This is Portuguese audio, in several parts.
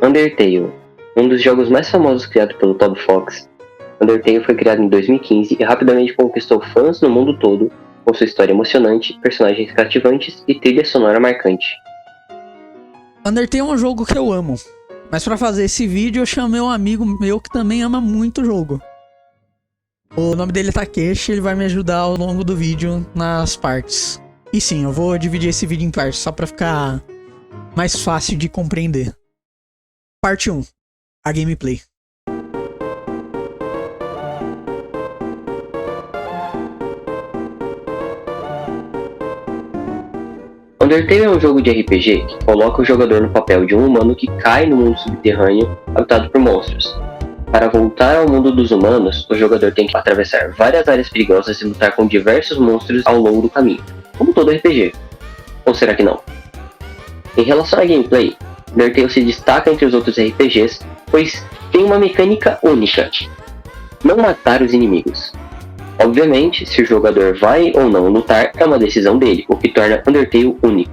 Undertale, um dos jogos mais famosos criado pelo Toby Fox. Undertale foi criado em 2015 e rapidamente conquistou fãs no mundo todo, com sua história emocionante, personagens cativantes e trilha sonora marcante. Undertale é um jogo que eu amo, mas pra fazer esse vídeo eu chamei um amigo meu que também ama muito o jogo. O nome dele é Takeshi, ele vai me ajudar ao longo do vídeo nas partes. E sim, eu vou dividir esse vídeo em partes, só pra ficar mais fácil de compreender. Parte 1. A gameplay. Undertale é um jogo de RPG que coloca o jogador no papel de um humano que cai no mundo subterrâneo habitado por monstros. Para voltar ao mundo dos humanos, o jogador tem que atravessar várias áreas perigosas e lutar com diversos monstros ao longo do caminho, como todo RPG. Ou será que não? Em relação à gameplay, Undertale se destaca entre os outros RPGs, pois tem uma mecânica única: não matar os inimigos. Obviamente, se o jogador vai ou não lutar é uma decisão dele, o que torna Undertale único.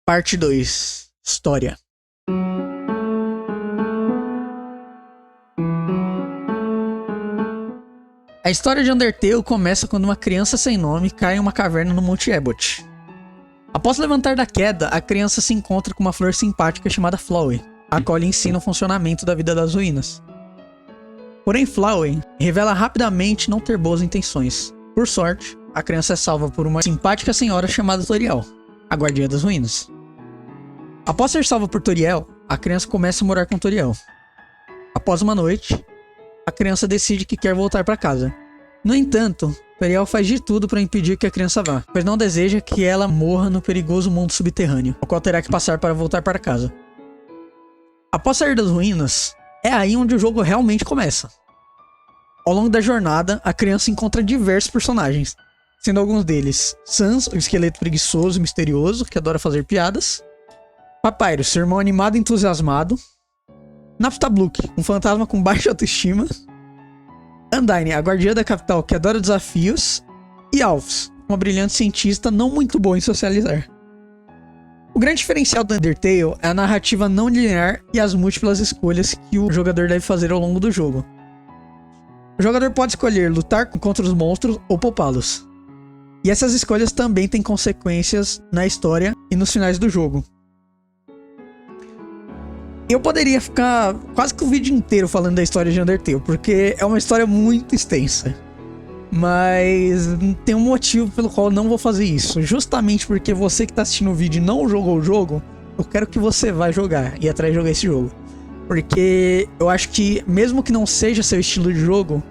Parte 2. História. A história de Undertale começa quando uma criança sem nome cai em uma caverna no Monte Ebott. Após levantar da queda, a criança se encontra com uma flor simpática chamada Flowey, a qual lhe ensina o funcionamento da vida das ruínas. Porém, Flowey revela rapidamente não ter boas intenções. Por sorte, a criança é salva por uma simpática senhora chamada Toriel, a guardiã das ruínas. Após ser salva por Toriel, a criança começa a morar com Toriel. Após uma noite, a criança decide que quer voltar para casa. No entanto, Toriel faz de tudo para impedir que a criança vá, pois não deseja que ela morra no perigoso mundo subterrâneo, o qual terá que passar para voltar para casa. Após sair das ruínas, é aí onde o jogo realmente começa. Ao longo da jornada, a criança encontra diversos personagens, sendo alguns deles Sans, o esqueleto preguiçoso e misterioso, que adora fazer piadas, Papyrus, seu irmão animado e entusiasmado, Naphtablook, um fantasma com baixa autoestima, Undyne, a guardiã da capital que adora desafios, e Alphys, uma brilhante cientista não muito boa em socializar. O grande diferencial do Undertale é a narrativa não linear e as múltiplas escolhas que o jogador deve fazer ao longo do jogo. O jogador pode escolher lutar contra os monstros ou poupá-los. E essas escolhas também têm consequências na história e nos finais do jogo. Eu poderia ficar quase que o vídeo inteiro falando da história de Undertale, porque é uma história muito extensa. Mas tem um motivo pelo qual eu não vou fazer isso. Justamente porque você que está assistindo o vídeo e não jogou o jogo, eu quero que você vá jogar, ir atrás de jogar esse jogo. Porque eu acho que, mesmo que não seja seu estilo de jogo,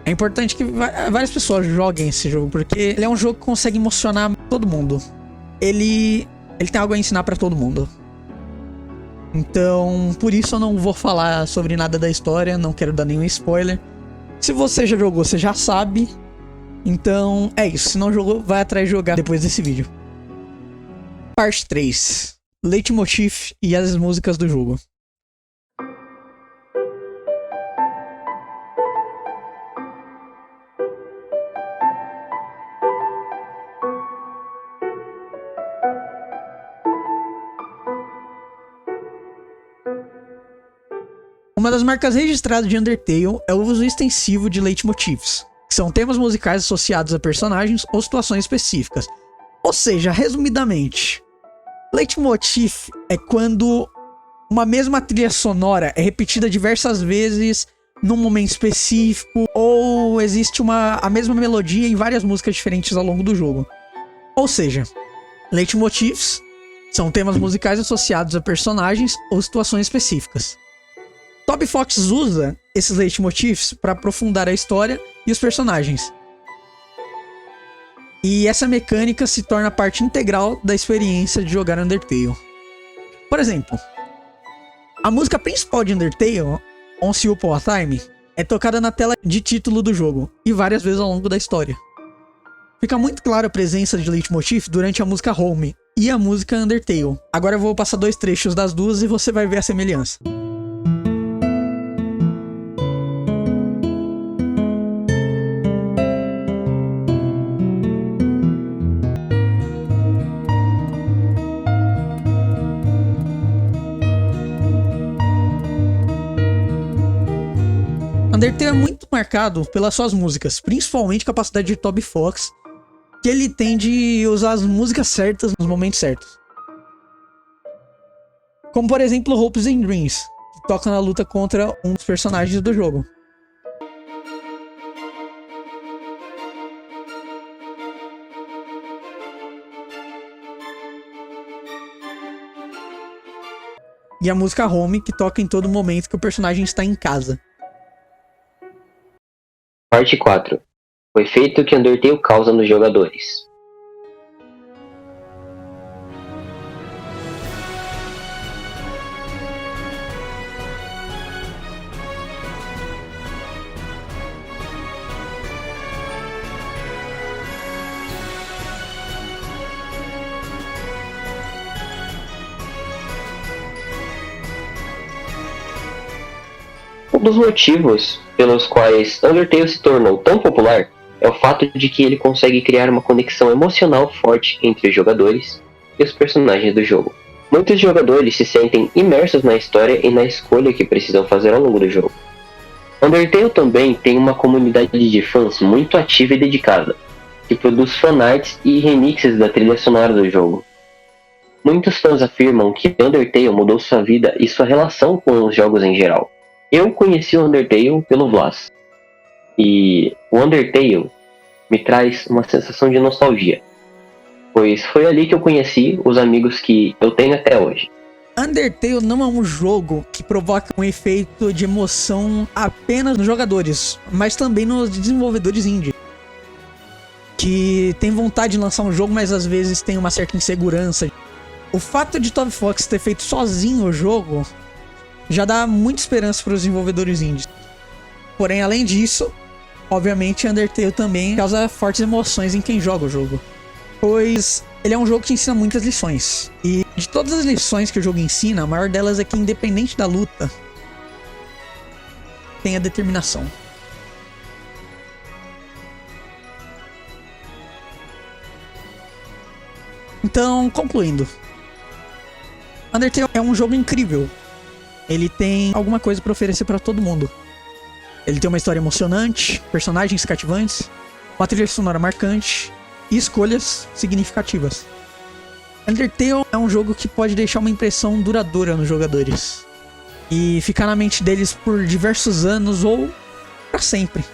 é importante que várias pessoas joguem esse jogo, porque ele é um jogo que consegue emocionar todo mundo. Ele tem algo a ensinar pra todo mundo. Então, por isso eu não vou falar sobre nada da história, não quero dar nenhum spoiler. Se você já jogou, você já sabe. Então, é isso. Se não jogou, vai atrás de jogar depois desse vídeo. Parte 3. Leitmotiv e as músicas do jogo. Uma das marcas registradas de Undertale é o uso extensivo de leitmotivs, que são temas musicais associados a personagens ou situações específicas. Ou seja, resumidamente, leitmotiv é quando uma mesma trilha sonora é repetida diversas vezes num momento específico, ou existe a mesma melodia em várias músicas diferentes ao longo do jogo. Ou seja, leitmotivs são temas musicais associados a personagens ou situações específicas. Toby Fox usa esses leitmotivs para aprofundar a história e os personagens. E essa mecânica se torna parte integral da experiência de jogar Undertale. Por exemplo, A música principal de Undertale, Once Upon a Time, é tocada na tela de título do jogo e várias vezes ao longo da história. Fica muito clara a presença de leitmotiv durante a música Home e a música Undertale. Agora eu vou passar 2 trechos das duas e você vai ver a semelhança. Undertale é muito marcado pelas suas músicas, principalmente a capacidade de Toby Fox, que ele tem de usar as músicas certas nos momentos certos. Como por exemplo Hopes and Dreams, que toca na luta contra um dos personagens do jogo. E a música Home, que toca em todo momento que o personagem está em casa. Parte 4. O efeito que Undertale causa nos jogadores. Um dos motivos pelos quais Undertale se tornou tão popular é o fato de que ele consegue criar uma conexão emocional forte entre os jogadores e os personagens do jogo. Muitos jogadores se sentem imersos na história e na escolha que precisam fazer ao longo do jogo. Undertale também tem uma comunidade de fãs muito ativa e dedicada, que produz fanarts e remixes da trilha sonora do jogo. Muitos fãs afirmam que Undertale mudou sua vida e sua relação com os jogos em geral. Eu conheci o Undertale pelo Vlas, e o Undertale me traz uma sensação de nostalgia, pois foi ali que eu conheci os amigos que eu tenho até hoje. Undertale não é um jogo que provoca um efeito de emoção apenas nos jogadores, mas também nos desenvolvedores indie, que tem vontade de lançar um jogo, mas às vezes tem uma certa insegurança. O fato de Toby Fox ter feito sozinho o jogo já dá muita esperança para os desenvolvedores indies. Porém, além disso, obviamente Undertale também causa fortes emoções em quem joga o jogo, pois ele é um jogo que ensina muitas lições. E de todas as lições que o jogo ensina, a maior delas é que, independente da luta, tenha determinação. Então, concluindo, Undertale é um jogo incrível. Ele tem alguma coisa para oferecer para todo mundo. Ele tem uma história emocionante, personagens cativantes, uma trilha sonora marcante e escolhas significativas. Undertale é um jogo que pode deixar uma impressão duradoura nos jogadores e ficar na mente deles por diversos anos ou para sempre,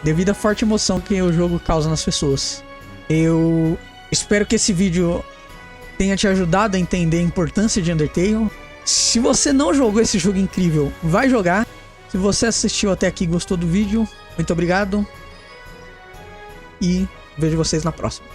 devido à forte emoção que o jogo causa nas pessoas. Eu espero que esse vídeo tenha te ajudado a entender a importância de Undertale. Se você não jogou esse jogo incrível, vai jogar. Se você assistiu até aqui e gostou do vídeo, muito obrigado. E vejo vocês na próxima.